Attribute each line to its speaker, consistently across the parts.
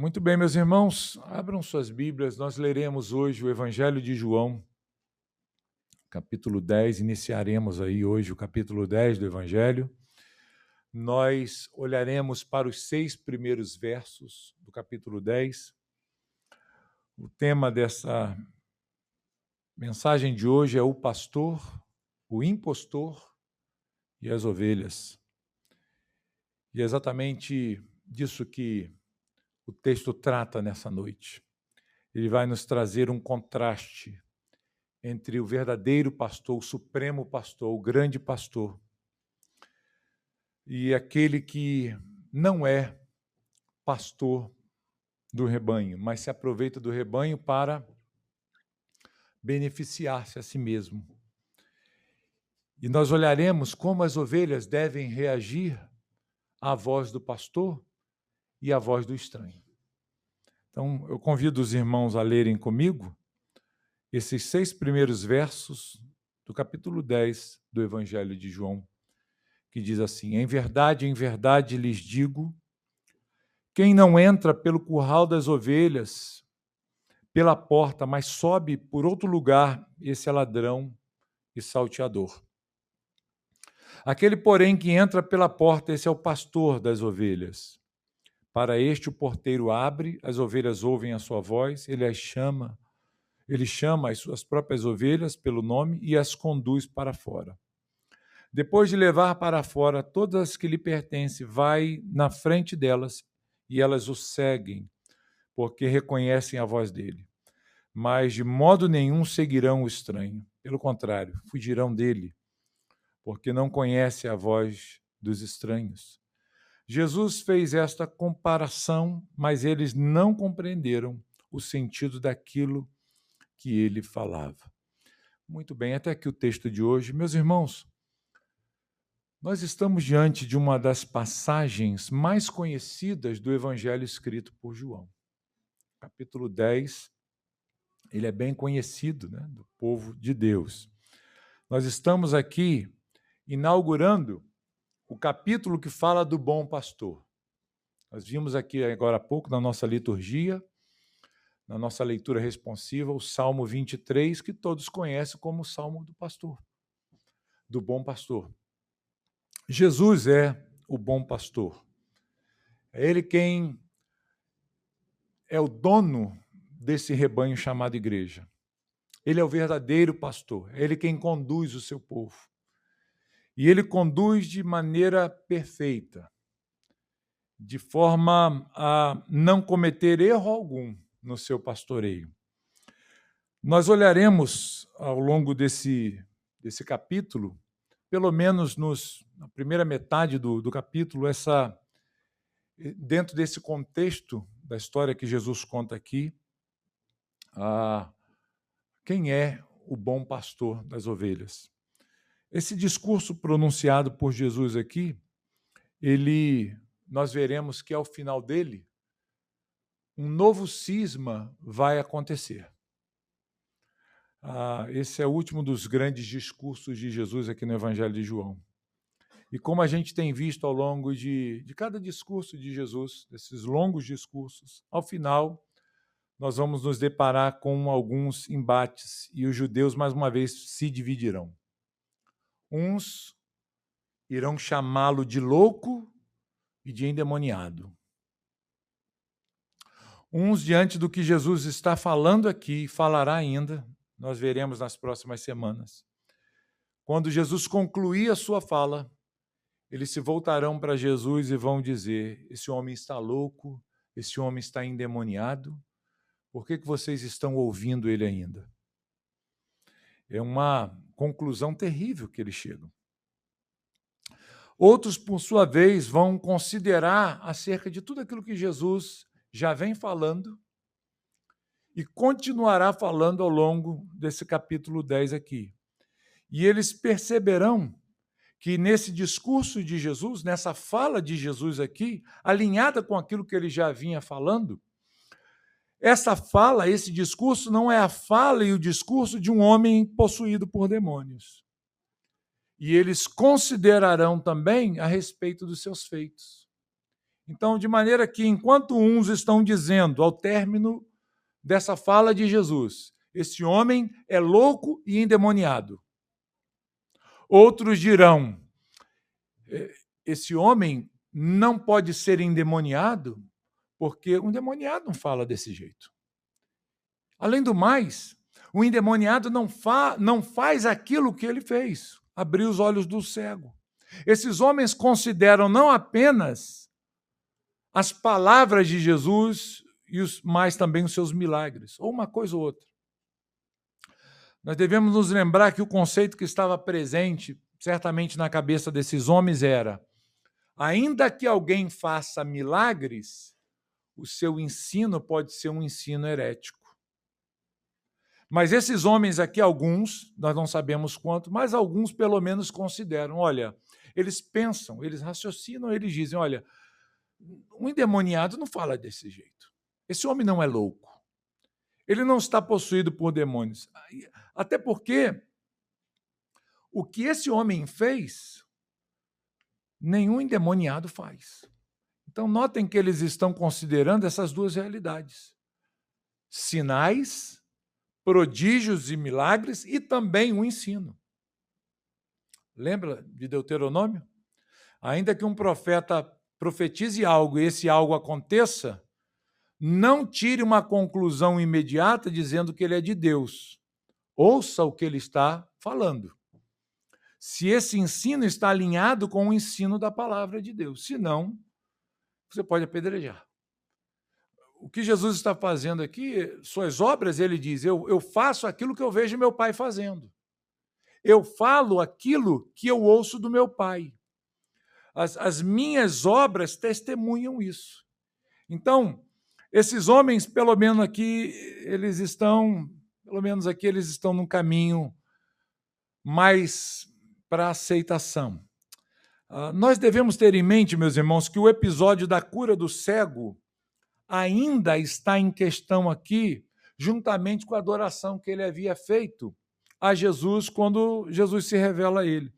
Speaker 1: Muito bem, meus irmãos, abram suas Bíblias, nós leremos hoje o Evangelho de João, capítulo 10, iniciaremos aí hoje o capítulo 10 do Evangelho. Nós olharemos para os 6 primeiros versos do capítulo 10. O tema dessa mensagem de hoje é o pastor, o impostor e as ovelhas. E é exatamente disso que o texto trata nessa noite. Ele vai nos trazer um contraste entre o verdadeiro pastor, o supremo pastor, o grande pastor, e aquele que não é pastor do rebanho, mas se aproveita do rebanho para beneficiar-se a si mesmo. E nós olharemos como as ovelhas devem reagir à voz do pastor e à voz do estranho. Então, eu convido os irmãos a lerem comigo esses 6 primeiros versos do capítulo 10 do Evangelho de João, que diz assim: em verdade lhes digo, quem não entra pelo curral das ovelhas, pela porta, mas sobe por outro lugar, esse é ladrão e salteador. Aquele, porém, que entra pela porta, esse é o pastor das ovelhas. Para este o porteiro abre, as ovelhas ouvem a sua voz, ele chama as suas próprias ovelhas pelo nome e as conduz para fora. Depois de levar para fora todas as que lhe pertencem, vai na frente delas e elas o seguem, porque reconhecem a voz dele. Mas de modo nenhum seguirão o estranho. Pelo contrário, fugirão dele, porque não conhece a voz dos estranhos. Jesus fez esta comparação, mas eles não compreenderam o sentido daquilo que ele falava. Muito bem, até aqui o texto de hoje. Meus irmãos, nós estamos diante de uma das passagens mais conhecidas do Evangelho escrito por João. Capítulo 10, ele é bem conhecido, né, do povo de Deus. Nós estamos aqui inaugurando o capítulo que fala do bom pastor. Nós vimos aqui agora há pouco na nossa liturgia, na nossa leitura responsiva, o Salmo 23, que todos conhecem como o Salmo do pastor, do bom pastor. Jesus é o bom pastor. É ele quem é o dono desse rebanho chamado igreja. Ele é o verdadeiro pastor, é ele quem conduz o seu povo. E ele conduz de maneira perfeita, de forma a não cometer erro algum no seu pastoreio. Nós olharemos ao longo desse capítulo, pelo menos na primeira metade do capítulo, dentro desse contexto da história que Jesus conta aqui, quem é o bom pastor das ovelhas. Esse discurso pronunciado por Jesus aqui, nós veremos que ao final dele, um novo cisma vai acontecer. Esse é o último dos grandes discursos de Jesus aqui no Evangelho de João. E como a gente tem visto ao longo de cada discurso de Jesus, desses longos discursos, ao final, nós vamos nos deparar com alguns embates e os judeus, mais uma vez, se dividirão. Uns irão chamá-lo de louco e de endemoniado. Uns, diante do que Jesus está falando aqui, e falará ainda, nós veremos nas próximas semanas. Quando Jesus concluir a sua fala, eles se voltarão para Jesus e vão dizer: esse homem está louco, esse homem está endemoniado, por que vocês estão ouvindo ele ainda? É uma conclusão terrível que eles chegam. Outros, por sua vez, vão considerar acerca de tudo aquilo que Jesus já vem falando e continuará falando ao longo desse capítulo 10 aqui. E eles perceberão que nesse discurso de Jesus, nessa fala de Jesus aqui, alinhada com aquilo que ele já vinha falando, essa fala, esse discurso não é a fala e o discurso de um homem possuído por demônios. E eles considerarão também a respeito dos seus feitos. Então, de maneira que, enquanto uns estão dizendo, ao término dessa fala de Jesus, esse homem é louco e endemoniado. Outros dirão, esse homem não pode ser endemoniado, porque um endemoniado não fala desse jeito. Além do mais, o endemoniado não faz aquilo que ele fez, abrir os olhos do cego. Esses homens consideram não apenas as palavras de Jesus, mas também os seus milagres, ou uma coisa ou outra. Nós devemos nos lembrar que o conceito que estava presente, certamente na cabeça desses homens, era: ainda que alguém faça milagres, o seu ensino pode ser um ensino herético. Mas esses homens aqui, alguns, nós não sabemos quanto, mas alguns pelo menos consideram, olha, eles pensam, eles raciocinam, eles dizem, olha, um endemoniado não fala desse jeito. Esse homem não é louco. Ele não está possuído por demônios. Até porque o que esse homem fez, nenhum endemoniado faz. Então, notem que eles estão considerando essas duas realidades. Sinais, prodígios e milagres e também o ensino. Lembra de Deuteronômio? Ainda que um profeta profetize algo e esse algo aconteça, não tire uma conclusão imediata dizendo que ele é de Deus. Ouça o que ele está falando. Se esse ensino está alinhado com o ensino da palavra de Deus. Se não, você pode apedrejar. O que Jesus está fazendo aqui, suas obras, ele diz, eu faço aquilo que eu vejo meu pai fazendo. Eu falo aquilo que eu ouço do meu pai. As minhas obras testemunham isso. Então, esses homens, pelo menos aqui, eles estão num caminho mais para aceitação. Nós devemos ter em mente, meus irmãos, que o episódio da cura do cego ainda está em questão aqui, juntamente com a adoração que ele havia feito a Jesus quando Jesus se revela a ele.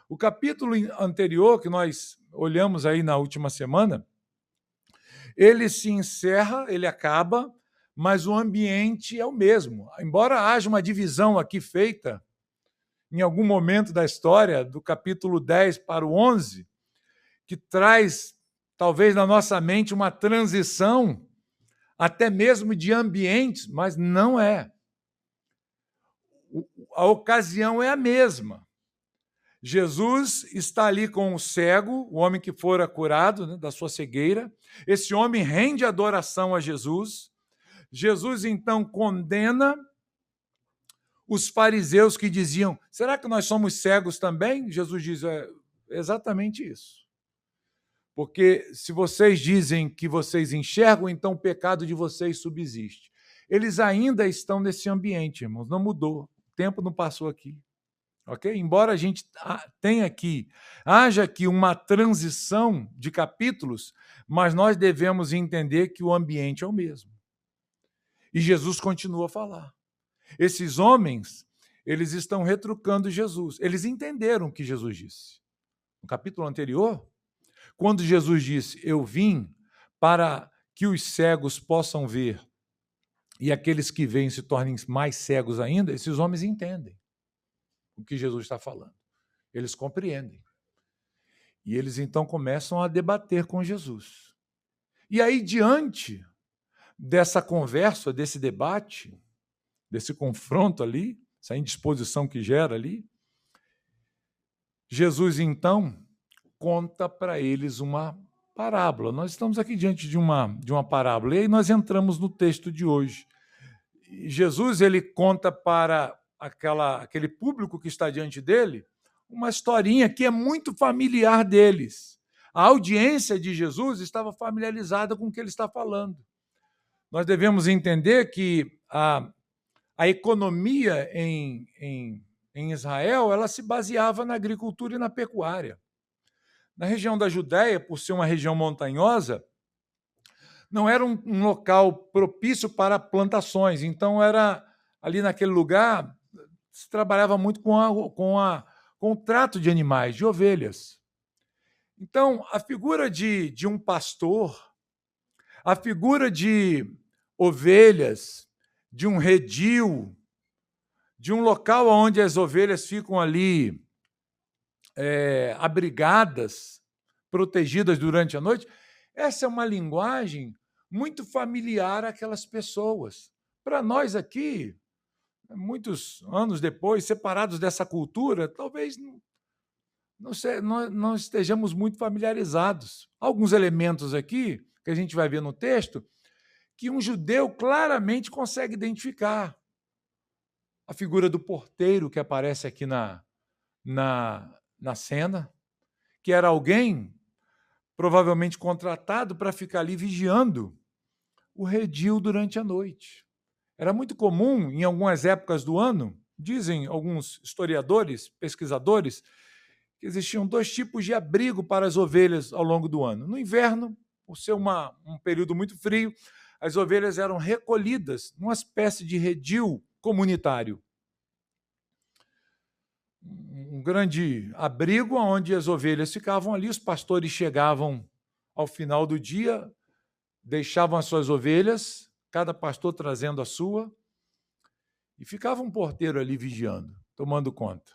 Speaker 1: O capítulo anterior, que nós olhamos aí na última semana, ele se encerra, ele acaba, mas o ambiente é o mesmo. Embora haja uma divisão aqui feita, em algum momento da história, do capítulo 10 para o 11, que traz, talvez na nossa mente, uma transição, até mesmo de ambientes, mas não é. A ocasião é a mesma. Jesus está ali com o cego, o homem que fora curado, né, da sua cegueira. Esse homem rende adoração a Jesus. Jesus, então, condena os fariseus que diziam, será que nós somos cegos também? Jesus diz, é exatamente isso. Porque se vocês dizem que vocês enxergam, então o pecado de vocês subsiste. Eles ainda estão nesse ambiente, irmãos, não mudou, o tempo não passou aqui. Okay? Embora a gente haja aqui uma transição de capítulos, mas nós devemos entender que o ambiente é o mesmo. E Jesus continua a falar. Esses homens, eles estão retrucando Jesus. Eles entenderam o que Jesus disse. No capítulo anterior, quando Jesus disse, eu vim para que os cegos possam ver e aqueles que veem se tornem mais cegos ainda, esses homens entendem o que Jesus está falando. Eles compreendem. E eles então começam a debater com Jesus. E aí, diante dessa conversa, desse debate, desse confronto ali, essa indisposição que gera ali, Jesus então conta para eles uma parábola. Nós estamos aqui diante de uma parábola, e aí nós entramos no texto de hoje. Jesus ele conta para aquele público que está diante dele uma historinha que é muito familiar deles. A audiência de Jesus estava familiarizada com o que ele está falando. Nós devemos entender que a economia em Israel ela se baseava na agricultura e na pecuária. Na região da Judéia, por ser uma região montanhosa, não era um local propício para plantações. Então, era ali naquele lugar, se trabalhava muito com o trato de animais, de ovelhas. Então, a figura de um pastor, a figura de ovelhas, de um redil, de um local onde as ovelhas ficam ali abrigadas, protegidas durante a noite, essa é uma linguagem muito familiar àquelas pessoas. Para nós aqui, muitos anos depois, separados dessa cultura, talvez não estejamos muito familiarizados. Alguns elementos aqui, que a gente vai ver no texto, que um judeu claramente consegue identificar. A figura do porteiro que aparece aqui na cena, que era alguém provavelmente contratado para ficar ali vigiando o redil durante a noite. Era muito comum, em algumas épocas do ano, dizem alguns historiadores, pesquisadores, que existiam 2 tipos de abrigo para as ovelhas ao longo do ano. No inverno, por ser um período muito frio, as ovelhas eram recolhidas numa espécie de redil comunitário. Um grande abrigo onde as ovelhas ficavam ali, os pastores chegavam ao final do dia, deixavam as suas ovelhas, cada pastor trazendo a sua, e ficava um porteiro ali vigiando, tomando conta,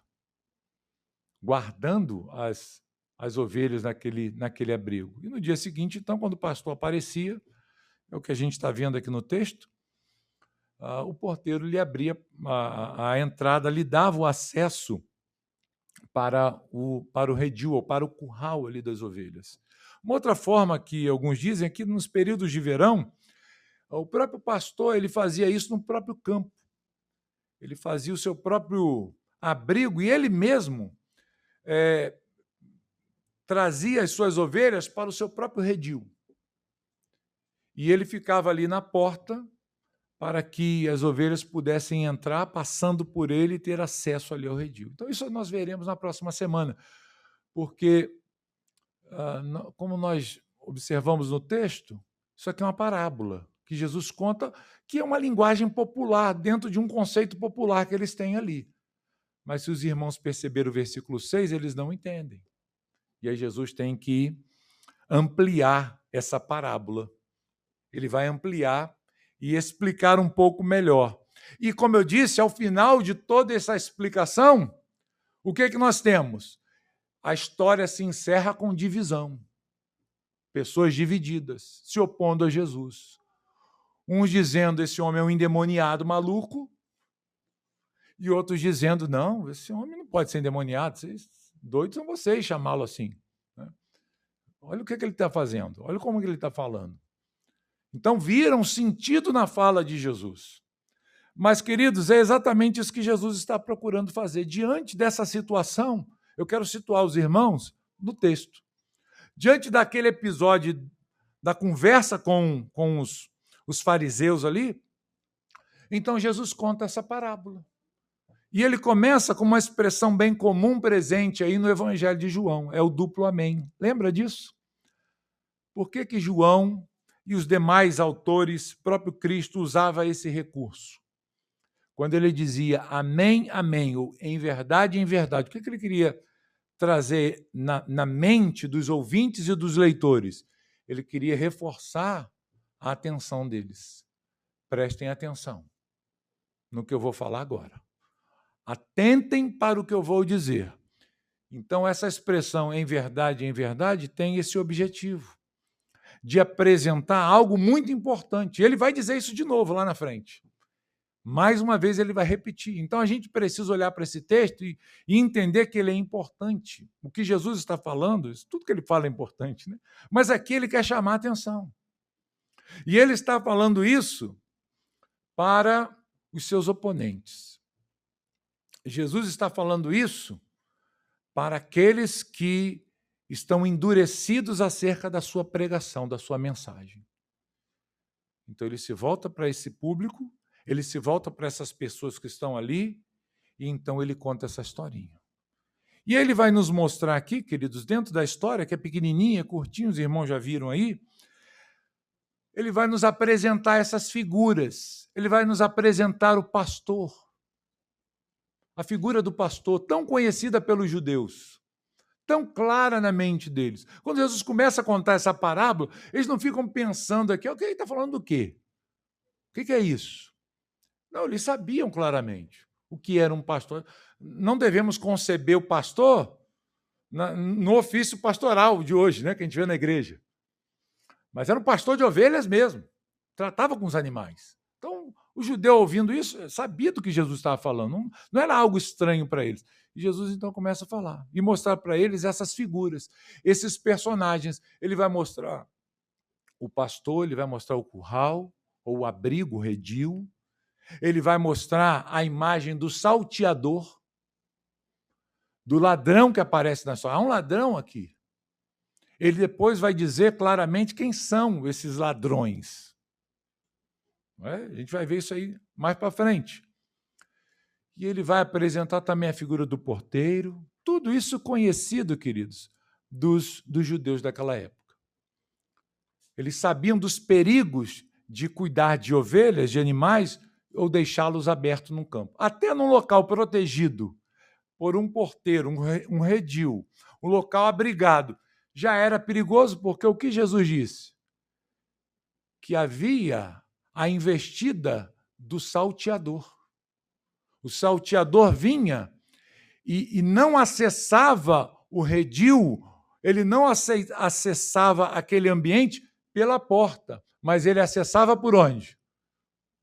Speaker 1: guardando as ovelhas naquele abrigo. E no dia seguinte, então, quando o pastor aparecia, é o que a gente está vendo aqui no texto, o porteiro lhe abria a entrada, lhe dava o acesso para o redil, ou para o curral ali das ovelhas. Uma outra forma que alguns dizem é que nos períodos de verão, o próprio pastor ele fazia isso no próprio campo. Ele fazia o seu próprio abrigo e ele mesmo trazia as suas ovelhas para o seu próprio redil. E ele ficava ali na porta para que as ovelhas pudessem entrar, passando por ele e ter acesso ali ao redil. Então, isso nós veremos na próxima semana, porque, como nós observamos no texto, isso aqui é uma parábola que Jesus conta, que é uma linguagem popular, dentro de um conceito popular que eles têm ali. Mas se os irmãos perceberam o versículo 6, eles não entendem. E aí Jesus tem que ampliar essa parábola. Ele vai ampliar e explicar um pouco melhor. E, como eu disse, ao final de toda essa explicação, o que nós temos? A história se encerra com divisão. Pessoas divididas, se opondo a Jesus. Uns dizendo, esse homem é um endemoniado maluco, e outros dizendo, não, esse homem não pode ser endemoniado, doidos são vocês chamá-lo assim. Olha o que ele está fazendo, olha como ele está falando. Então, viram sentido na fala de Jesus. Mas, queridos, é exatamente isso que Jesus está procurando fazer. Diante dessa situação, eu quero situar os irmãos no texto. Diante daquele episódio da conversa com os fariseus ali, então Jesus conta essa parábola. E ele começa com uma expressão bem comum presente aí no Evangelho de João, é o duplo amém. Lembra disso? Por que João e os demais autores, próprio Cristo, usava esse recurso? Quando ele dizia amém, amém, ou em verdade, o que ele queria trazer na mente dos ouvintes e dos leitores? Ele queria reforçar a atenção deles. Prestem atenção no que eu vou falar agora. Atentem para o que eu vou dizer. Então, essa expressão em verdade, tem esse objetivo de apresentar algo muito importante. Ele vai dizer isso de novo lá na frente. Mais uma vez ele vai repetir. Então a gente precisa olhar para esse texto e entender que ele é importante. O que Jesus está falando, tudo que ele fala é importante, né? Mas aqui ele quer chamar a atenção. E ele está falando isso para os seus oponentes. Jesus está falando isso para aqueles que estão endurecidos acerca da sua pregação, da sua mensagem. Então ele se volta para esse público, ele se volta para essas pessoas que estão ali, e então ele conta essa historinha. E ele vai nos mostrar aqui, queridos, dentro da história, que é pequenininha, curtinha, os irmãos já viram aí, ele vai nos apresentar essas figuras, ele vai nos apresentar o pastor, a figura do pastor, tão conhecida pelos judeus, tão clara na mente deles. Quando Jesus começa a contar essa parábola, eles não ficam pensando aqui, ok, ele está falando do quê? O que é isso? Não, eles sabiam claramente o que era um pastor. Não devemos conceber o pastor no ofício pastoral de hoje, né, que a gente vê na igreja. Mas era um pastor de ovelhas mesmo. Tratava com os animais. Então, o judeu ouvindo isso, sabia do que Jesus estava falando. Não era algo estranho para eles. E Jesus, então, começa a falar e mostrar para eles essas figuras, esses personagens. Ele vai mostrar o pastor, ele vai mostrar o curral, ou o abrigo, o redil. Ele vai mostrar a imagem do salteador, do ladrão que aparece na história. Há um ladrão aqui. Ele depois vai dizer claramente quem são esses ladrões. A gente vai ver isso aí mais para frente. E ele vai apresentar também a figura do porteiro. Tudo isso conhecido, queridos, dos judeus daquela época. Eles sabiam dos perigos de cuidar de ovelhas, de animais, ou deixá-los abertos num campo. Até num local protegido por um porteiro, um redil, um local abrigado, já era perigoso, porque o que Jesus disse? Que havia a investida do salteador. O salteador vinha e não acessava o redil, ele não acessava aquele ambiente pela porta, mas ele acessava por onde?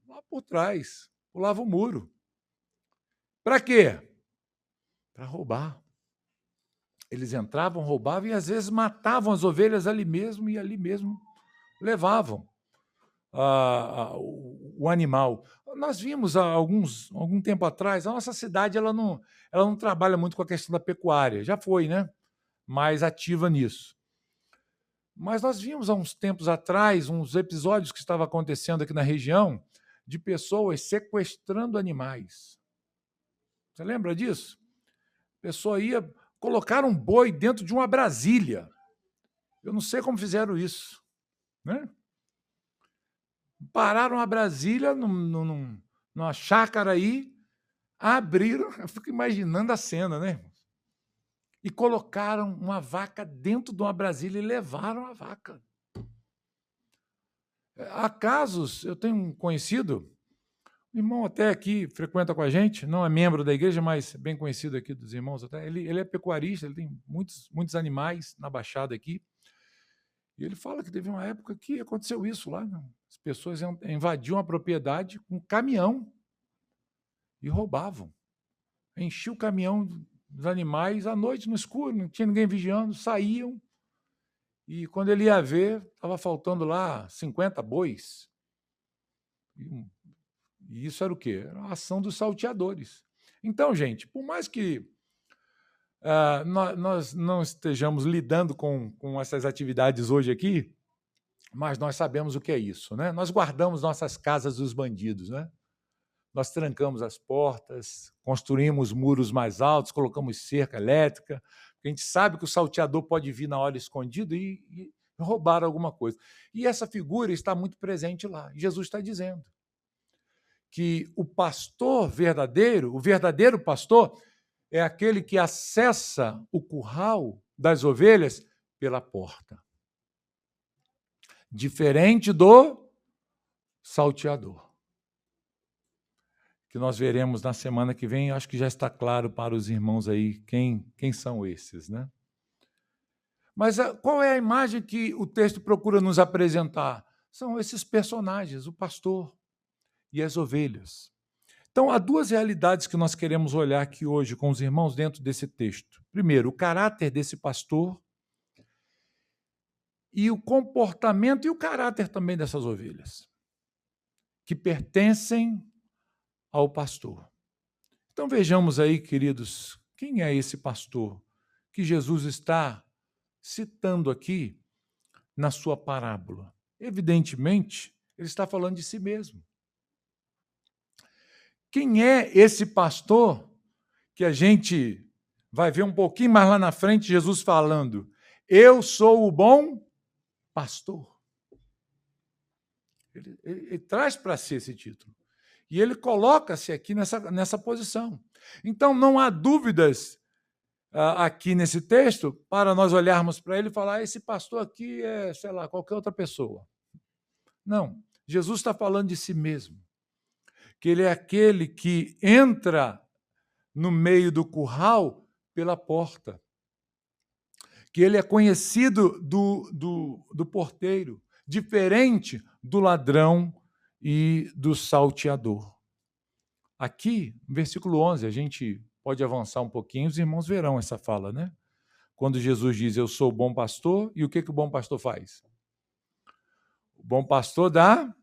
Speaker 1: Lá por trás, pulava o muro. Para quê? Para roubar. Eles entravam, roubavam e às vezes matavam as ovelhas ali mesmo e ali mesmo levavam o animal. Nós vimos há algum tempo atrás, a nossa cidade ela não trabalha muito com a questão da pecuária, já foi, né? Mais ativa nisso. Mas nós vimos há uns tempos atrás uns episódios que estavam acontecendo aqui na região de pessoas sequestrando animais. Você lembra disso? A pessoa ia colocar um boi dentro de uma Brasília. Eu não sei como fizeram isso, né? Pararam a Brasília numa chácara aí, abriram, eu fico imaginando a cena, né? E colocaram uma vaca dentro de uma Brasília e levaram a vaca. Há casos, eu tenho um conhecido, um irmão até aqui frequenta com a gente, não é membro da igreja, mas bem conhecido aqui dos irmãos até. Ele é pecuarista, ele tem muitos animais na Baixada aqui. E ele fala que teve uma época que aconteceu isso lá, né? As pessoas invadiam a propriedade com um caminhão e roubavam. Enchiam o caminhão dos animais à noite, no escuro, não tinha ninguém vigiando, saíam. E quando ele ia ver, estava faltando lá 50 bois. E isso era o quê? Era a ação dos salteadores. Então, gente, por mais que nós não estejamos lidando com essas atividades hoje aqui, mas nós sabemos o que é isso, né? Nós guardamos nossas casas dos bandidos, né? Nós trancamos as portas, construímos muros mais altos, colocamos cerca elétrica, porque a gente sabe que o salteador pode vir na hora escondido e roubar alguma coisa. E essa figura está muito presente lá. Jesus está dizendo que o pastor verdadeiro, o verdadeiro pastor, é aquele que acessa o curral das ovelhas pela porta. Diferente do salteador, que nós veremos na semana que vem. Acho que já está claro para os irmãos aí quem são esses, né? Mas qual é a imagem que o texto procura nos apresentar? São esses personagens, o pastor e as ovelhas. Então, há duas realidades que nós queremos olhar aqui hoje com os irmãos dentro desse texto. Primeiro, o caráter desse pastor e o comportamento e o caráter também dessas ovelhas, que pertencem ao pastor. Então, vejamos aí, queridos, quem é esse pastor que Jesus está citando aqui na sua parábola? Evidentemente, ele está falando de si mesmo. Quem é esse pastor que a gente vai ver um pouquinho mais lá na frente, Jesus falando: eu sou o bom pastor. Ele traz para si esse título. E ele coloca-se aqui nessa posição. Então, não há dúvidas aqui nesse texto para nós olharmos para ele e falar: esse pastor aqui é, sei lá, qualquer outra pessoa. Não, Jesus está falando de si mesmo, que ele é aquele que entra no meio do curral pela porta, que ele é conhecido do porteiro, diferente do ladrão e do salteador. Aqui, no versículo 11, a gente pode avançar um pouquinho, os irmãos verão essa fala, né? Quando Jesus diz, eu sou o bom pastor, e o que o bom pastor faz? O bom pastor dá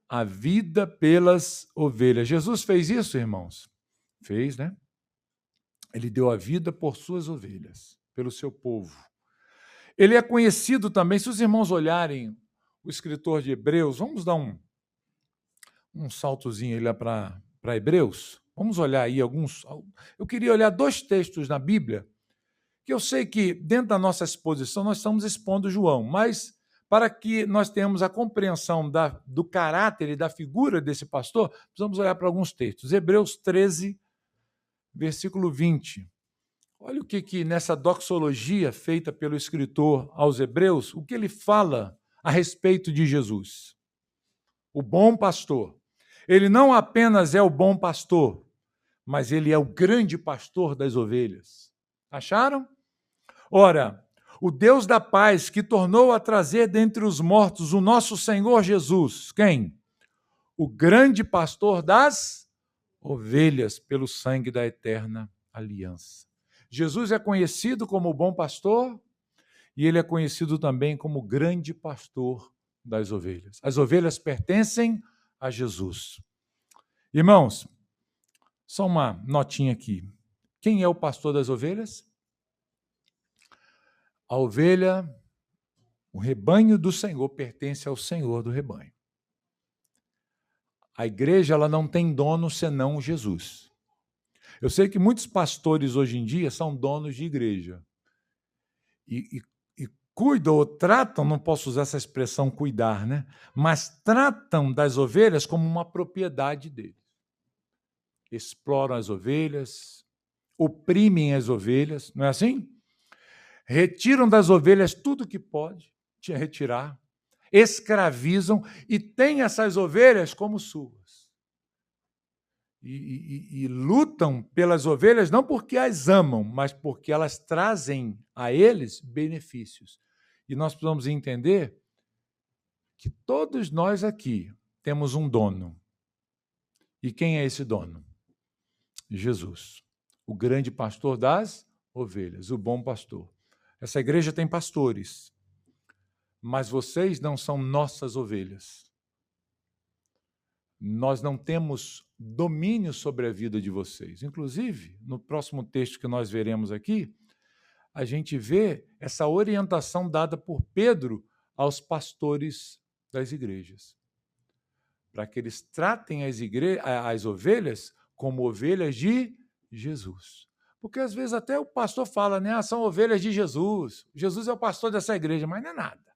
Speaker 1: a vida pelas ovelhas. Jesus fez isso, irmãos? Fez, né? Ele deu a vida por suas ovelhas, pelo seu povo. Ele é conhecido também, se os irmãos olharem o escritor de Hebreus, vamos dar um saltozinho aí lá para Hebreus. Vamos olhar aí alguns. Eu queria olhar 2 textos na Bíblia, que eu sei que dentro da nossa exposição nós estamos expondo João, mas para que nós tenhamos a compreensão do caráter e da figura desse pastor, precisamos olhar para alguns textos. Hebreus 13, versículo 20. Olha o que nessa doxologia feita pelo escritor aos Hebreus, o que ele fala a respeito de Jesus. O bom pastor. Ele não apenas é o bom pastor, mas ele é o grande pastor das ovelhas. Acharam? Ora, o Deus da paz que tornou a trazer dentre os mortos o nosso Senhor Jesus, quem? O grande pastor das ovelhas pelo sangue da eterna aliança. Jesus é conhecido como o bom pastor e ele é conhecido também como o grande pastor das ovelhas. As ovelhas pertencem a Jesus. Irmãos, só uma notinha aqui. Quem é o pastor das ovelhas? A ovelha, o rebanho do Senhor pertence ao Senhor do rebanho. A igreja ela não tem dono senão Jesus. Eu sei que muitos pastores hoje em dia são donos de igreja. E cuidam ou tratam, não posso usar essa expressão cuidar, né? Mas tratam das ovelhas como uma propriedade deles. Exploram as ovelhas, oprimem as ovelhas, não é assim? Retiram das ovelhas tudo que pode retirar, escravizam e têm essas ovelhas como suas. E lutam pelas ovelhas não porque as amam, mas porque elas trazem a eles benefícios. E nós precisamos entender que todos nós aqui temos um dono. E quem é esse dono? Jesus, o grande pastor das ovelhas, o bom pastor. Essa igreja tem pastores, mas vocês não são nossas ovelhas. Nós não temos domínio sobre a vida de vocês. Inclusive, no próximo texto que nós veremos aqui, a gente vê essa orientação dada por Pedro aos pastores das igrejas, para que eles tratem as ovelhas como ovelhas de Jesus. Porque às vezes até o pastor fala, né? São ovelhas de Jesus. Jesus é o pastor dessa igreja, mas não é nada.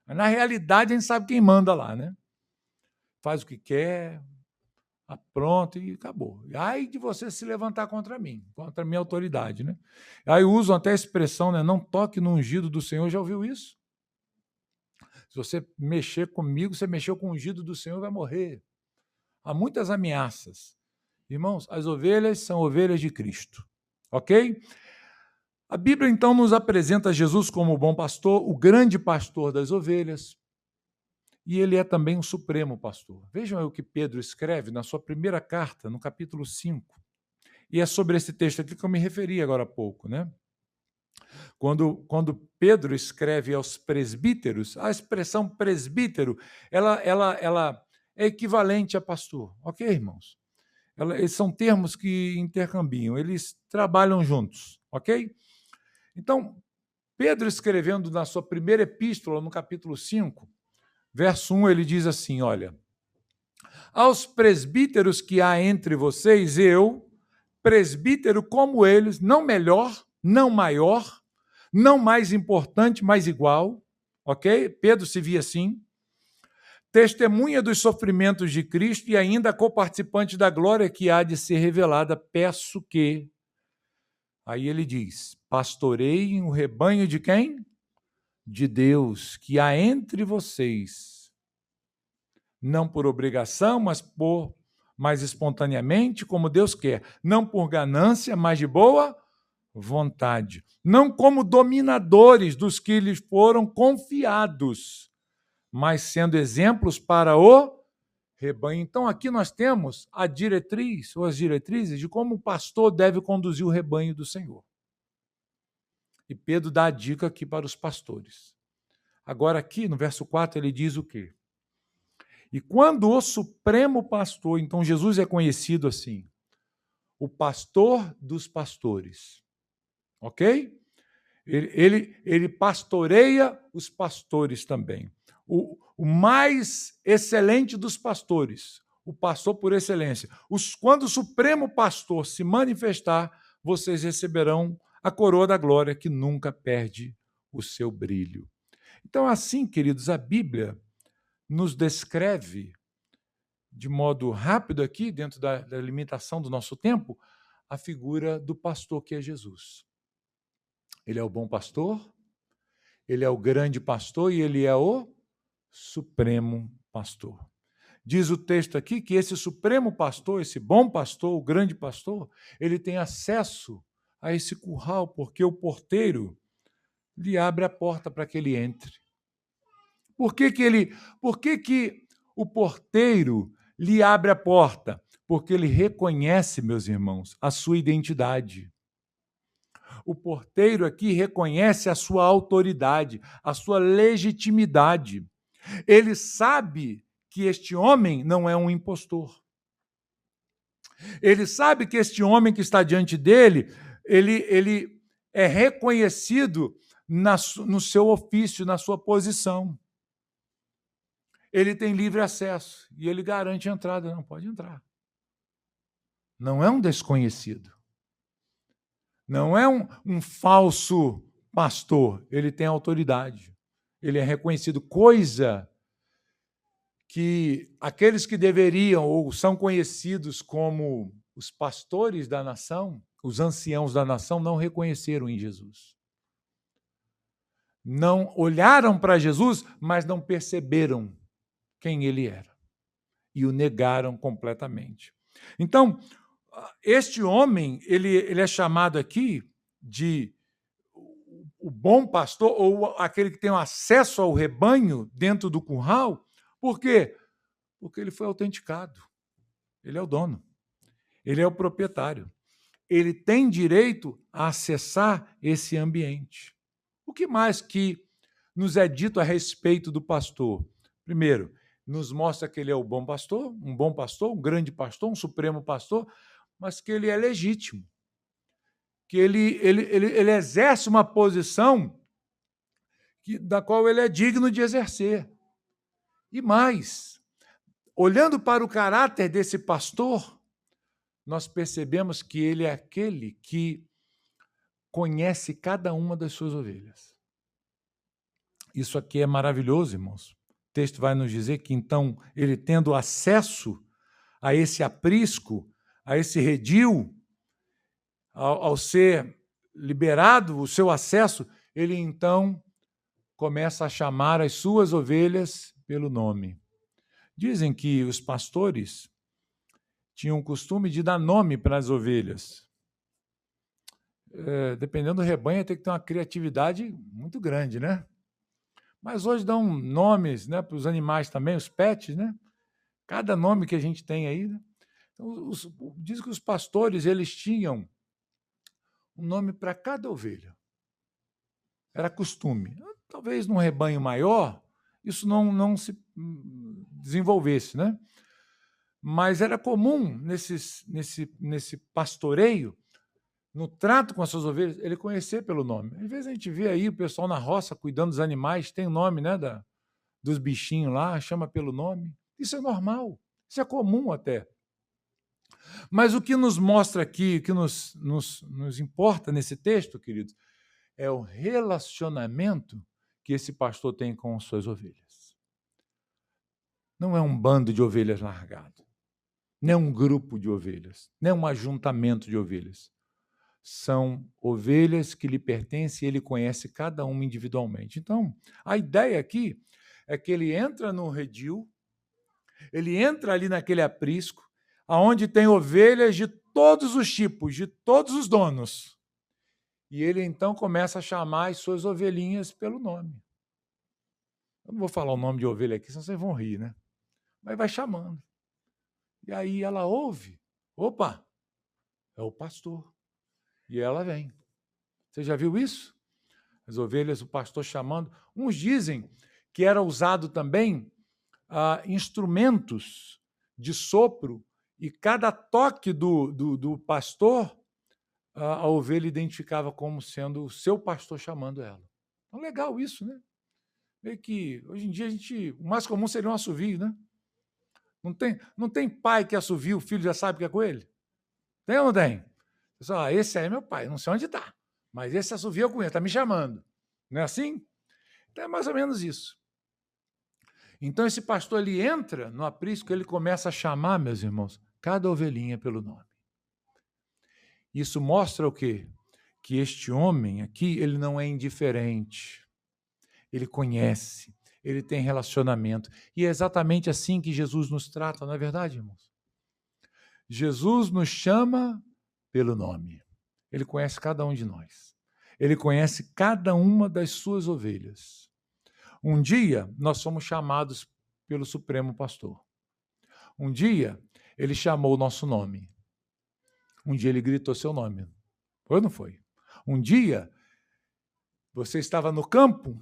Speaker 1: Mas, na realidade, a gente sabe quem manda lá, né? Faz o que quer, pronto e acabou. Ai de você se levantar contra mim, contra a minha autoridade, né? Aí usam até a expressão, né? Não toque no ungido do Senhor. Já ouviu isso? Se você mexer comigo, você mexeu com o ungido do Senhor, vai morrer. Há muitas ameaças. Irmãos, as ovelhas são ovelhas de Cristo. Ok? A Bíblia, então, nos apresenta Jesus como o bom pastor, o grande pastor das ovelhas, e ele é também o supremo pastor. Vejam aí o que Pedro escreve na sua primeira carta, no capítulo 5. E é sobre esse texto aqui que eu me referi agora há pouco, né? Quando Pedro escreve aos presbíteros, a expressão presbítero, ela é equivalente a pastor. Ok, irmãos? Eles são termos que intercambiam, eles trabalham juntos, ok? Então, Pedro escrevendo na sua primeira epístola, no capítulo 5, verso 1, ele diz assim, olha, aos presbíteros que há entre vocês, eu, presbítero como eles, não melhor, não maior, não mais importante, mas igual, ok? Pedro se via assim, testemunha dos sofrimentos de Cristo e ainda coparticipante da glória que há de ser revelada, peço que Aí ele diz: pastoreiem o rebanho de quem? De Deus, que há entre vocês, não por obrigação, mas espontaneamente, como Deus quer, não por ganância, mas de boa vontade, não como dominadores dos que lhes foram confiados, mas sendo exemplos para o rebanho. Então, aqui nós temos a diretriz, ou as diretrizes, de como o pastor deve conduzir o rebanho do Senhor. E Pedro dá a dica aqui para os pastores. Agora, aqui no verso 4, ele diz o quê? E quando o supremo pastor, então Jesus é conhecido assim, o pastor dos pastores, ok? Ele pastoreia os pastores também. O mais excelente dos pastores, o pastor por excelência. Quando o supremo pastor se manifestar, vocês receberão a coroa da glória que nunca perde o seu brilho. Então, assim, queridos, a Bíblia nos descreve, de modo rápido aqui, dentro da limitação do nosso tempo, a figura do pastor que é Jesus. Ele é o bom pastor, ele é o grande pastor e ele é o supremo pastor. Diz o texto aqui que esse supremo pastor, esse bom pastor, o grande pastor, ele tem acesso a esse curral, porque o porteiro lhe abre a porta para que ele entre. Por que o porteiro lhe abre a porta? Porque ele reconhece, meus irmãos, a sua identidade. O porteiro aqui reconhece a sua autoridade, a sua legitimidade. Ele sabe que este homem não é um impostor. Ele sabe que este homem que está diante dele, ele é reconhecido no seu ofício, na sua posição. Ele tem livre acesso e ele garante a entrada. Não, pode entrar. Não é um desconhecido. Não é um falso pastor. Ele tem autoridade. Ele é reconhecido. Coisa que aqueles que deveriam ou são conhecidos como os pastores da nação, os anciãos da nação, não reconheceram em Jesus. Não olharam para Jesus, mas não perceberam quem ele era. E o negaram completamente. Então, este homem, ele é chamado aqui de o bom pastor, ou aquele que tem acesso ao rebanho dentro do curral. Por quê? Porque ele foi autenticado. Ele é o dono. Ele é o proprietário. Ele tem direito a acessar esse ambiente. O que mais que nos é dito a respeito do pastor? Primeiro, nos mostra que ele é o bom pastor, um grande pastor, um supremo pastor, mas que ele é legítimo, que ele exerce uma posição da qual ele é digno de exercer. E mais, olhando para o caráter desse pastor, nós percebemos que ele é aquele que conhece cada uma das suas ovelhas. Isso aqui é maravilhoso, irmãos. O texto vai nos dizer que, então, ele tendo acesso a esse aprisco, a esse redil, ao ser liberado o seu acesso, ele, então, começa a chamar as suas ovelhas pelo nome. Dizem que os pastores tinham o costume de dar nome para as ovelhas. Dependendo do rebanho, tem que ter uma criatividade muito grande, né? Mas hoje dão nomes, né, para os animais também, os pets, né? Cada nome que a gente tem aí. Né? Então, diz que os pastores eles tinham um nome para cada ovelha. Era costume. Talvez num rebanho maior, isso não se desenvolvesse, né? Mas era comum nesse pastoreio, no trato com as suas ovelhas, ele conhecer pelo nome. Às vezes a gente vê aí o pessoal na roça cuidando dos animais, tem o nome, né, dos bichinhos lá, chama pelo nome. Isso é normal, isso é comum até. Mas o que nos mostra aqui, o que nos importa nesse texto, queridos, é o relacionamento que esse pastor tem com as suas ovelhas. Não é um bando de ovelhas largado, não é um grupo de ovelhas, não é um ajuntamento de ovelhas. são ovelhas que lhe pertencem e ele conhece cada uma individualmente. Então, a ideia aqui é que ele entra no redil, ele entra ali naquele aprisco, aonde tem ovelhas de todos os tipos, de todos os donos. E ele então começa a chamar as suas ovelhinhas pelo nome. Eu não vou falar o nome de ovelha aqui, senão vocês vão rir, né? Mas vai chamando. E aí ela ouve. Opa, é o pastor. E ela vem. Você já viu isso? As ovelhas, o pastor chamando. Uns dizem que era usado também instrumentos de sopro, e cada toque do pastor, a ovelha identificava como sendo o seu pastor chamando ela. Então, legal isso, né? Meio que, hoje em dia, o mais comum seria um assovio, né? Não tem pai que assovia, o filho já sabe que é com ele? Tem ou não tem? Pessoal, esse aí é meu pai, não sei onde está, mas esse assovia eu conheço, está me chamando. Não é assim? Então é mais ou menos isso. Então esse pastor, ele entra no aprisco, ele começa a chamar, meus irmãos, cada ovelhinha pelo nome. Isso mostra o quê? Que este homem aqui, ele não é indiferente. Ele conhece, ele tem relacionamento. E é exatamente assim que Jesus nos trata, não é verdade, irmãos? Jesus nos chama pelo nome. Ele conhece cada um de nós. Ele conhece cada uma das suas ovelhas. Um dia, nós fomos chamados pelo Supremo Pastor. Um dia, ele chamou o nosso nome. Um dia, ele gritou seu nome. Foi ou não foi? Um dia, você estava no campo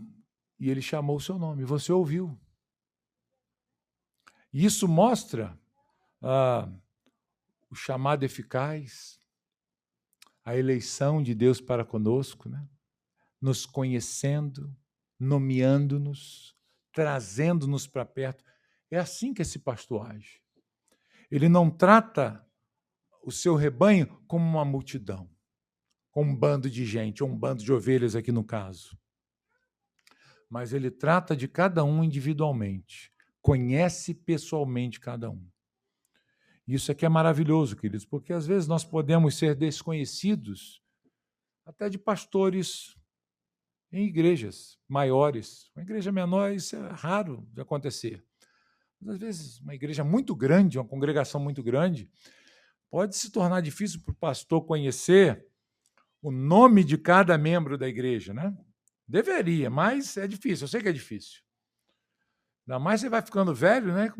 Speaker 1: e ele chamou o seu nome. Você ouviu. E isso mostra o chamado eficaz, a eleição de Deus para conosco, né? Nos conhecendo, nomeando-nos, trazendo-nos para perto. É assim que esse pastor age. Ele não trata o seu rebanho como uma multidão, como um bando de gente, ou um bando de ovelhas aqui no caso. Mas ele trata de cada um individualmente, conhece pessoalmente cada um. Isso aqui é maravilhoso, queridos, porque às vezes nós podemos ser desconhecidos até de pastores em igrejas maiores. Uma igreja menor, isso é raro de acontecer. Mas, às vezes, uma igreja muito grande, uma congregação muito grande, pode se tornar difícil para o pastor conhecer o nome de cada membro da igreja, né? Deveria, mas é difícil, eu sei que é difícil. Ainda mais você vai ficando velho, né?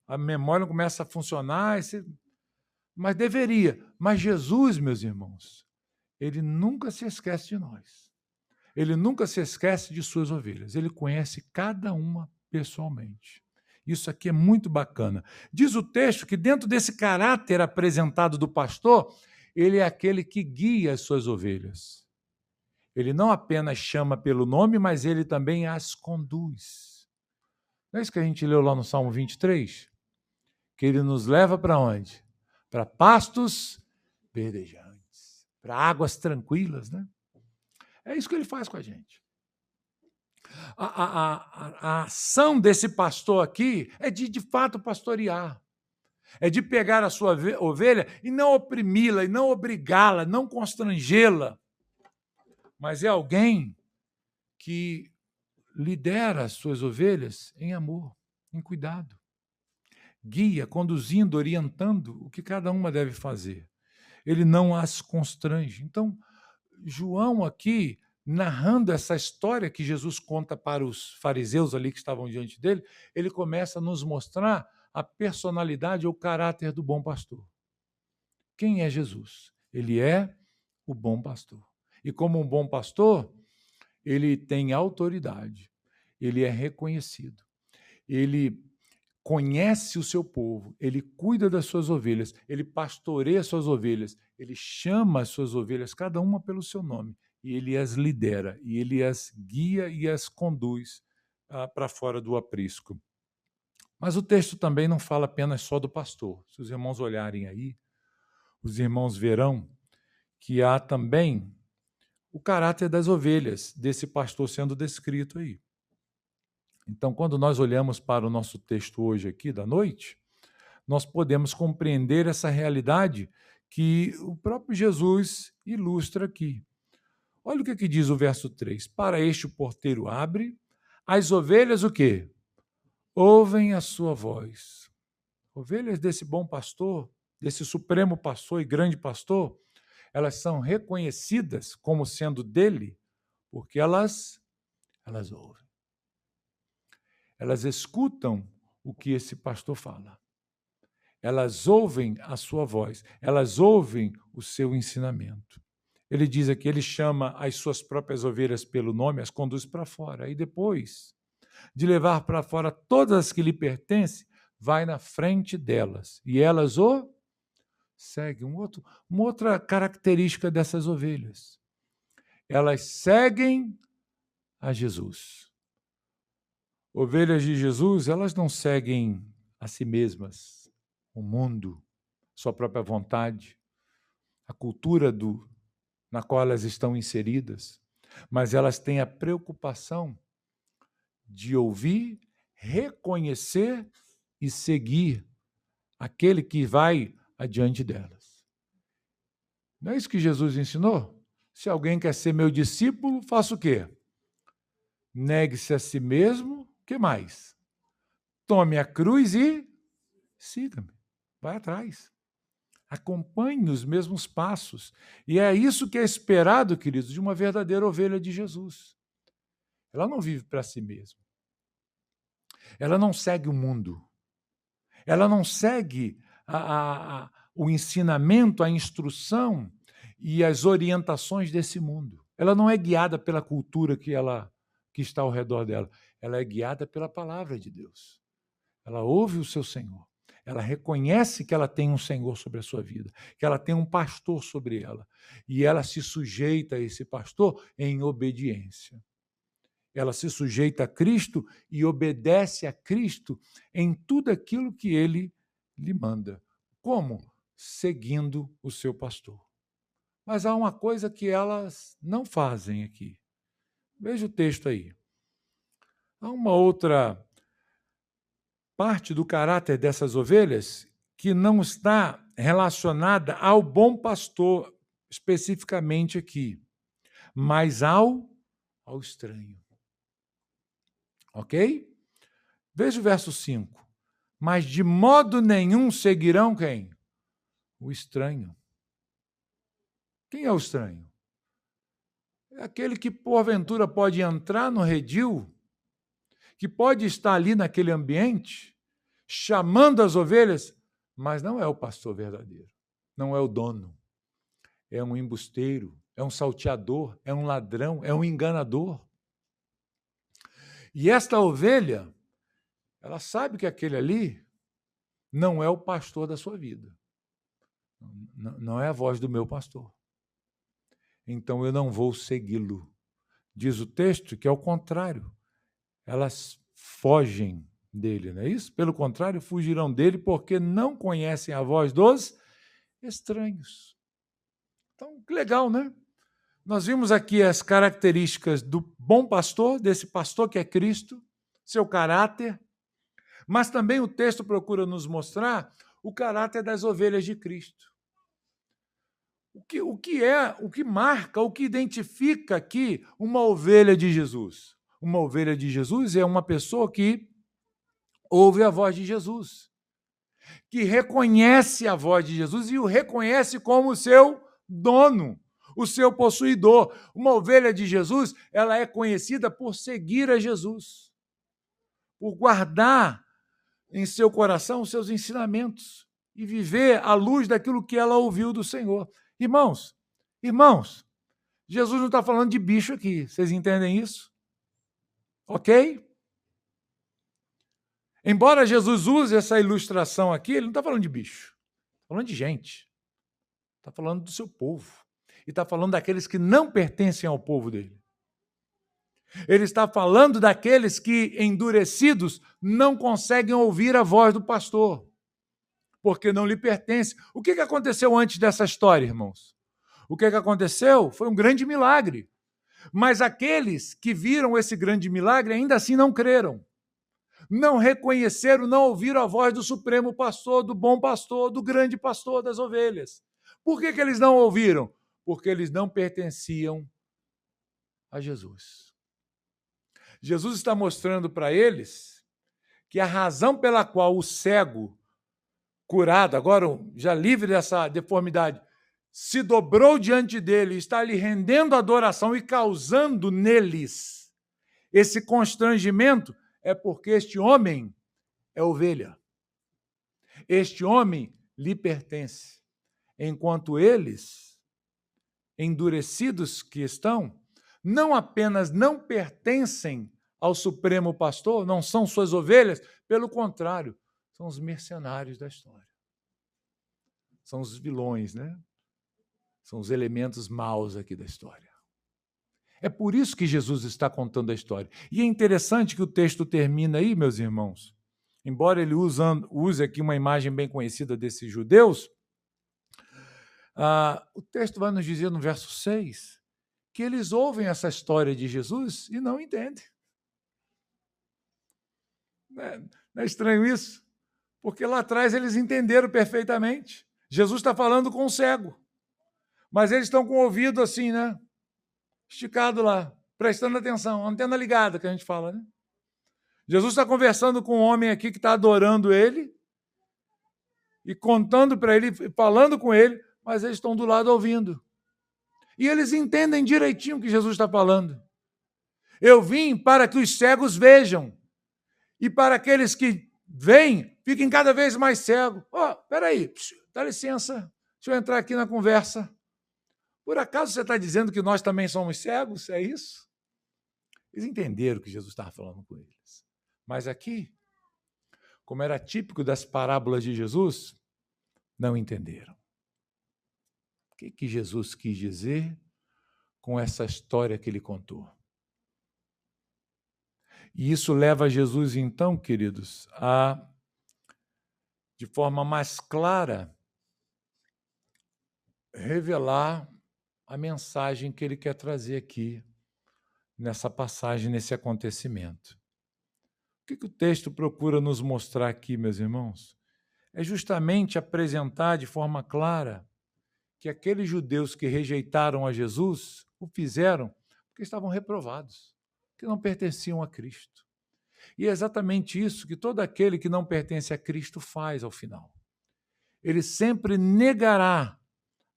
Speaker 1: A memória começa a funcionar, mas deveria. Mas Jesus, meus irmãos, ele nunca se esquece de nós. Ele nunca se esquece de suas ovelhas. Ele conhece cada uma pessoalmente. Isso aqui é muito bacana. Diz o texto que dentro desse caráter apresentado do pastor, ele é aquele que guia as suas ovelhas. Ele não apenas chama pelo nome, mas ele também as conduz. Não é isso que a gente leu lá no Salmo 23? Que ele nos leva para onde? Para pastos verdejantes, para águas tranquilas, né? É isso que ele faz com a gente. A ação desse pastor aqui é de fato pastorear. É de pegar a sua ovelha e não oprimi-la, e não obrigá-la, não constrangê-la. Mas é alguém que lidera as suas ovelhas em amor, em cuidado. Guia, conduzindo, orientando o que cada uma deve fazer. Ele não as constrange. Então, João aqui, narrando essa história que Jesus conta para os fariseus ali que estavam diante dele, ele começa a nos mostrar a personalidade ou o caráter do bom pastor. Quem é Jesus? Ele é o bom pastor. E como um bom pastor, ele tem autoridade, ele é reconhecido, ele conhece o seu povo, ele cuida das suas ovelhas, ele pastoreia as suas ovelhas, ele chama as suas ovelhas, cada uma pelo seu nome, e ele as lidera, e ele as guia e as conduz para fora do aprisco. Mas o texto também não fala apenas só do pastor. Se os irmãos olharem aí, os irmãos verão que há também o caráter das ovelhas desse pastor sendo descrito aí. Então, quando nós olhamos para o nosso texto hoje aqui da noite, nós podemos compreender essa realidade que o próprio Jesus ilustra aqui. Olha o que diz o verso 3. Para este o porteiro abre, as ovelhas o quê? Ouvem a sua voz. Ovelhas desse bom pastor, desse supremo pastor e grande pastor, elas são reconhecidas como sendo dele, porque elas ouvem. Elas escutam o que esse pastor fala. Elas ouvem a sua voz, elas ouvem o seu ensinamento. Ele diz aqui, ele chama as suas próprias ovelhas pelo nome, as conduz para fora. E depois de levar para fora todas as que lhe pertencem, vai na frente delas. E elas o seguem. Uma outra característica dessas ovelhas. Elas seguem a Jesus. Ovelhas de Jesus, elas não seguem a si mesmas, o mundo, sua própria vontade, a cultura na qual elas estão inseridas, mas elas têm a preocupação de ouvir, reconhecer e seguir aquele que vai adiante delas. Não é isso que Jesus ensinou? Se alguém quer ser meu discípulo, faça o quê? Negue-se a si mesmo, o que mais? Tome a cruz e siga-me. Vai atrás. Acompanhe os mesmos passos. E é isso que é esperado, queridos, de uma verdadeira ovelha de Jesus. Ela não vive para si mesma. Ela não segue o mundo. Ela não segue o ensinamento, a instrução e as orientações desse mundo. Ela não é guiada pela cultura que está ao redor dela. Ela é guiada pela palavra de Deus. Ela ouve o seu Senhor. Ela reconhece que ela tem um Senhor sobre a sua vida, que ela tem um pastor sobre ela, e ela se sujeita a esse pastor em obediência. Ela se sujeita a Cristo e obedece a Cristo em tudo aquilo que ele lhe manda. Como? Seguindo o seu pastor. Mas há uma coisa que elas não fazem aqui. Veja o texto aí. Há uma outra parte do caráter dessas ovelhas que não está relacionada ao bom pastor, especificamente aqui, mas ao estranho. Ok? Veja o verso 5. Mas de modo nenhum seguirão quem? O estranho. Quem é o estranho? É aquele que, porventura, pode entrar no redil, que pode estar ali naquele ambiente, chamando as ovelhas, mas não é o pastor verdadeiro, não é o dono. É um embusteiro, é um salteador, é um ladrão, é um enganador. E esta ovelha, ela sabe que aquele ali não é o pastor da sua vida. Não é a voz do meu pastor. Então eu não vou segui-lo. Diz o texto que, ao contrário, elas fogem dele, não é isso? Pelo contrário, fugirão dele porque não conhecem a voz dos estranhos. Então, que legal, né? Nós vimos aqui as características do bom pastor, desse pastor que é Cristo, seu caráter, mas também o texto procura nos mostrar o caráter das ovelhas de Cristo. O que marca, o que identifica aqui uma ovelha de Jesus? Uma ovelha de Jesus é uma pessoa que ouve a voz de Jesus, que reconhece a voz de Jesus e o reconhece como seu dono, o seu possuidor. Uma ovelha de Jesus, ela é conhecida por seguir a Jesus, por guardar em seu coração os seus ensinamentos e viver à luz daquilo que ela ouviu do Senhor. Irmãos, Jesus não está falando de bicho aqui, vocês entendem isso? Ok? Embora Jesus use essa ilustração aqui, ele não está falando de bicho, está falando de gente. Está falando do seu povo. E está falando daqueles que não pertencem ao povo dele. Ele está falando daqueles que, endurecidos, não conseguem ouvir a voz do pastor, porque não lhe pertence. O que aconteceu antes dessa história, irmãos? O que aconteceu foi um grande milagre. Mas aqueles que viram esse grande milagre ainda assim não creram. Não reconheceram, não ouviram a voz do supremo pastor, do bom pastor, do grande pastor das ovelhas. Por que eles não ouviram? Porque eles não pertenciam a Jesus. Jesus está mostrando para eles que a razão pela qual o cego curado, agora já livre dessa deformidade, se dobrou diante dele, está lhe rendendo adoração e causando neles esse constrangimento, é porque este homem é ovelha. Este homem lhe pertence, enquanto eles, endurecidos que estão, não apenas não pertencem ao Supremo Pastor, não são suas ovelhas, pelo contrário, são os mercenários da história. São os vilões, né? São os elementos maus aqui da história. É por isso que Jesus está contando a história. E é interessante que o texto termina aí, meus irmãos, embora ele use aqui uma imagem bem conhecida desses judeus, o texto vai nos dizer no verso 6 que eles ouvem essa história de Jesus e não entendem. Não é estranho isso? Porque lá atrás eles entenderam perfeitamente. Jesus está falando com o cego, mas eles estão com o ouvido assim, né? Esticado lá, prestando atenção, antena ligada, que a gente fala, né? Jesus está conversando com um homem aqui que está adorando ele e contando para ele, falando com ele, mas eles estão do lado ouvindo. E eles entendem direitinho o que Jesus está falando. Eu vim para que os cegos vejam e para aqueles que veem, fiquem cada vez mais cegos. Peraí, dá licença, deixa eu entrar aqui na conversa. Por acaso você está dizendo que nós também somos cegos? É isso? Eles entenderam o que Jesus estava falando com eles. Mas aqui, como era típico das parábolas de Jesus, não entenderam. O que Jesus quis dizer com essa história que ele contou? E isso leva Jesus, então, queridos, a, de forma mais clara, revelar a mensagem que ele quer trazer aqui, nessa passagem, nesse acontecimento. O que o texto procura nos mostrar aqui, meus irmãos? É justamente apresentar de forma clara que aqueles judeus que rejeitaram a Jesus o fizeram porque estavam reprovados, que não pertenciam a Cristo. E é exatamente isso que todo aquele que não pertence a Cristo faz ao final. Ele sempre negará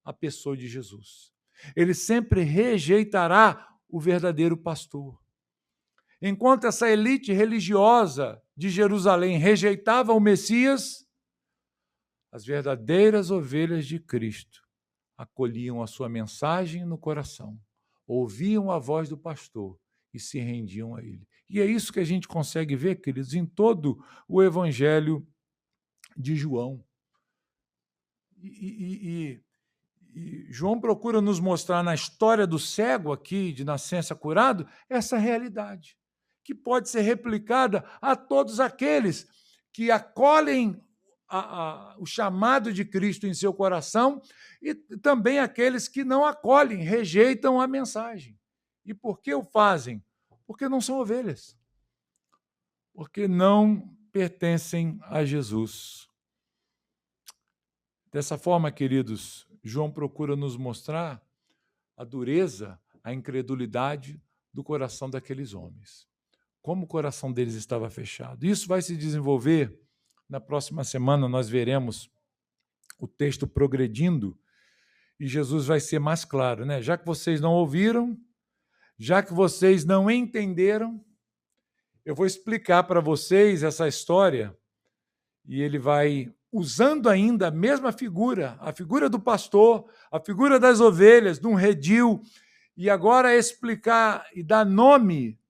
Speaker 1: a pessoa de Jesus. Ele sempre rejeitará o verdadeiro pastor. Enquanto essa elite religiosa de Jerusalém rejeitava o Messias, as verdadeiras ovelhas de Cristo acolhiam a sua mensagem no coração, ouviam a voz do pastor e se rendiam a ele. E é isso que a gente consegue ver, queridos, em todo o Evangelho de João. E João procura nos mostrar na história do cego aqui, de nascença curado, essa realidade, que pode ser replicada a todos aqueles que acolhem o chamado de Cristo em seu coração e também aqueles que não acolhem, rejeitam a mensagem. E por que o fazem? Porque não são ovelhas. Porque não pertencem a Jesus. Dessa forma, queridos, João procura nos mostrar a dureza, a incredulidade do coração daqueles homens. Como o coração deles estava fechado. Isso vai se desenvolver na próxima semana, nós veremos o texto progredindo e Jesus vai ser mais claro, né? Já que vocês não ouviram, já que vocês não entenderam, eu vou explicar para vocês essa história e ele vai, usando ainda a mesma figura, a figura do pastor, a figura das ovelhas, de um redil, e agora explicar e dar nome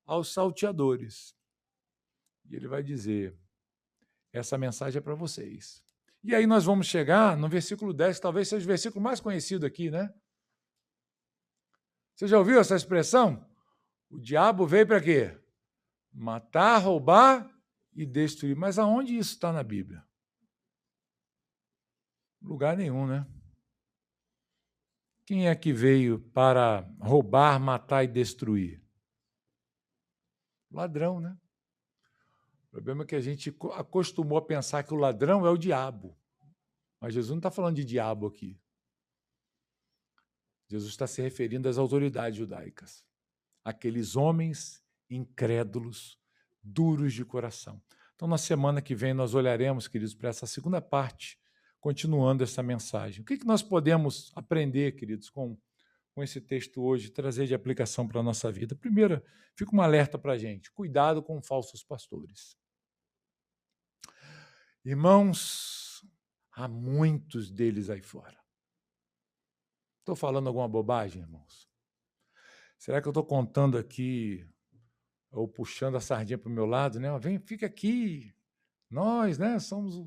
Speaker 1: aos salteadores. E ele vai dizer, essa mensagem é para vocês. E aí nós vamos chegar no versículo 10, que talvez seja o versículo mais conhecido aqui, né? Você já ouviu essa expressão? O diabo veio para quê? Matar, roubar e destruir. Mas aonde isso está na Bíblia? Lugar nenhum, né? Quem é que veio para roubar, matar e destruir? Ladrão, né? O problema é que a gente acostumou a pensar que o ladrão é o diabo. Mas Jesus não está falando de diabo aqui. Jesus está se referindo às autoridades judaicas, aqueles homens incrédulos, duros de coração. Então, na semana que vem, nós olharemos, queridos, para essa segunda parte, continuando essa mensagem. O que nós podemos aprender, queridos, com esse texto hoje, trazer de aplicação para a nossa vida? Primeiro, fica um alerta para a gente: cuidado com falsos pastores. Irmãos, há muitos deles aí fora. Estou falando alguma bobagem, irmãos? Será que eu estou contando aqui, ou puxando a sardinha para o meu lado, né? Vem, fica aqui, nós, né, somos a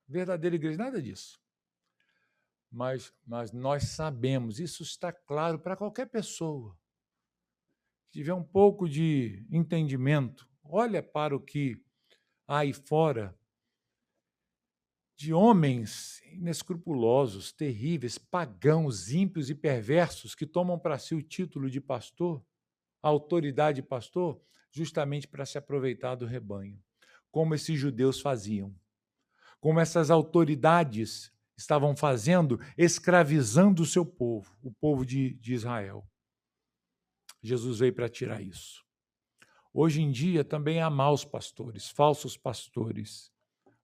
Speaker 1: verdadeira igreja? Nada disso. Mas nós sabemos, isso está claro para qualquer pessoa. Se tiver um pouco de entendimento, olha para o que há aí fora de homens inescrupulosos, terríveis, pagãos, ímpios e perversos que tomam para si o título de pastor, a autoridade de pastor, justamente para se aproveitar do rebanho, como esses judeus faziam, como essas autoridades estavam fazendo, escravizando o seu povo, o povo de Israel. Jesus veio para tirar isso. Hoje em dia também há maus pastores, falsos pastores,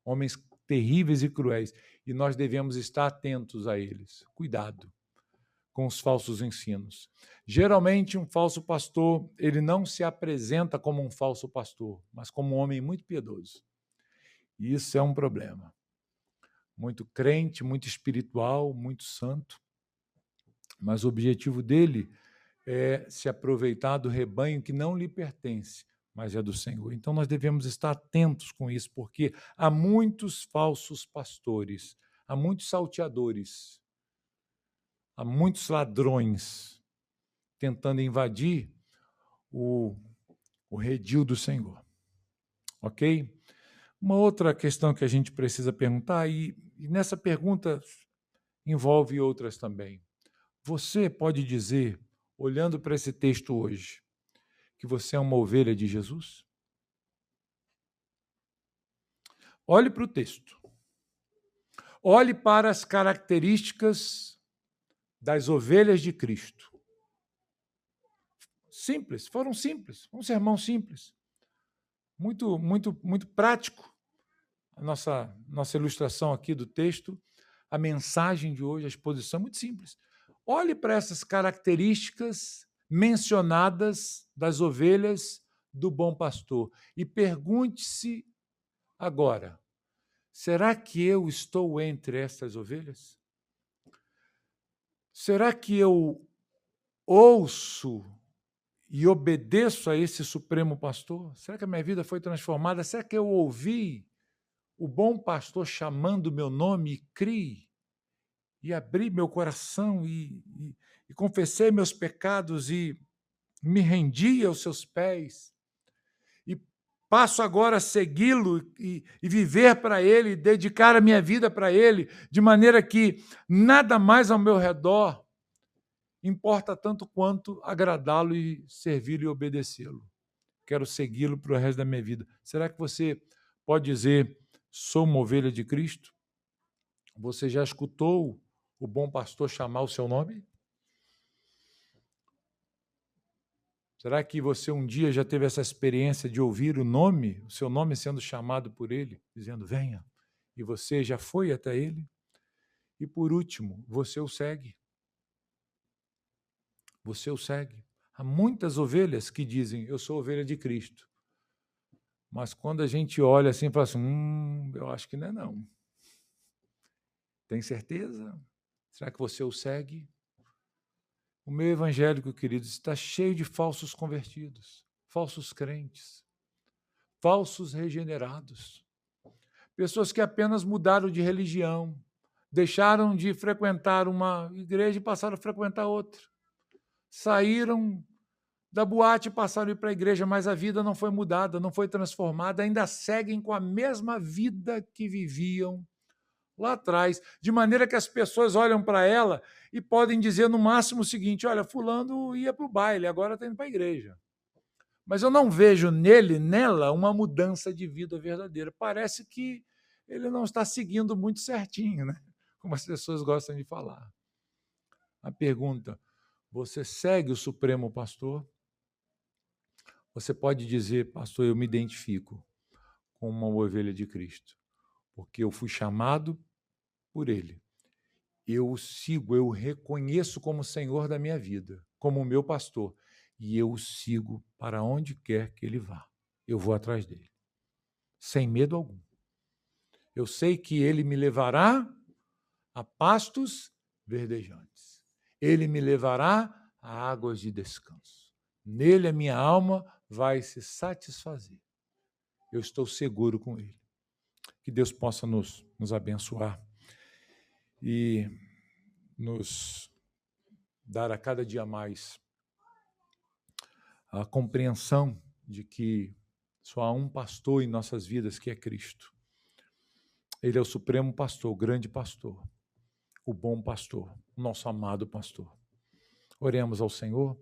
Speaker 1: homens terríveis e cruéis, e nós devemos estar atentos a eles. Cuidado com os falsos ensinos. Geralmente, um falso pastor, ele não se apresenta como um falso pastor, mas como um homem muito piedoso. E isso é um problema. Muito crente, muito espiritual, muito santo, mas o objetivo dele é se aproveitar do rebanho que não lhe pertence, mas é do Senhor. Então, nós devemos estar atentos com isso, porque há muitos falsos pastores, há muitos salteadores, há muitos ladrões tentando invadir o redil do Senhor. Ok? Uma outra questão que a gente precisa perguntar, e nessa pergunta envolve outras também. Você pode dizer, olhando para esse texto hoje, que você é uma ovelha de Jesus? Olhe para o texto. Olhe para as características das ovelhas de Cristo. Simples, foram simples, um sermão simples. Muito, muito, muito prático. A nossa ilustração aqui do texto, a mensagem de hoje, a exposição, muito simples. Olhe para essas características mencionadas das ovelhas do bom pastor e pergunte-se agora: será que eu estou entre estas ovelhas? Será que eu ouço e obedeço a esse supremo pastor? Será que a minha vida foi transformada? Será que eu ouvi o bom pastor chamando o meu nome e criei? E abri meu coração e confessei meus pecados e me rendi aos seus pés? E passo agora a segui-lo e viver para ele, dedicar a minha vida para ele, de maneira que nada mais ao meu redor importa tanto quanto agradá-lo e servi-lo e obedecê-lo. Quero segui-lo para o resto da minha vida. Será que você pode dizer, sou uma ovelha de Cristo? Você já escutou o bom pastor chamar o seu nome? Será que você um dia já teve essa experiência de ouvir o seu nome sendo chamado por ele, dizendo, venha, e você já foi até ele? E por último, você o segue. Você o segue. Há muitas ovelhas que dizem, eu sou ovelha de Cristo. Mas quando a gente olha assim, fala assim, eu acho que não é não. Tem certeza? Será que você o segue? O meio evangélico, queridos, está cheio de falsos convertidos, falsos crentes, falsos regenerados. Pessoas que apenas mudaram de religião, deixaram de frequentar uma igreja e passaram a frequentar outra. Saíram da boate e passaram a ir para a igreja, mas a vida não foi mudada, não foi transformada, ainda seguem com a mesma vida que viviam lá atrás, de maneira que as pessoas olham para ela e podem dizer no máximo o seguinte, olha, fulano ia para o baile, agora está indo para a igreja. Mas eu não vejo nela, uma mudança de vida verdadeira. Parece que ele não está seguindo muito certinho, né? como as pessoas gostam de falar. A pergunta: você segue o Supremo Pastor? Você pode dizer, pastor, eu me identifico com uma ovelha de Cristo, porque eu fui chamado por Ele. Eu o sigo, eu o reconheço como Senhor da minha vida, como o meu pastor, e eu o sigo para onde quer que Ele vá. Eu vou atrás dele, sem medo algum. Eu sei que Ele me levará a pastos verdejantes. Ele me levará a águas de descanso. Nele a minha alma vai se satisfazer. Eu estou seguro com Ele. Que Deus possa nos abençoar e nos dar a cada dia mais a compreensão de que só há um pastor em nossas vidas, que é Cristo. Ele é o supremo pastor, o grande pastor, o bom pastor, o nosso amado pastor. Oremos ao Senhor.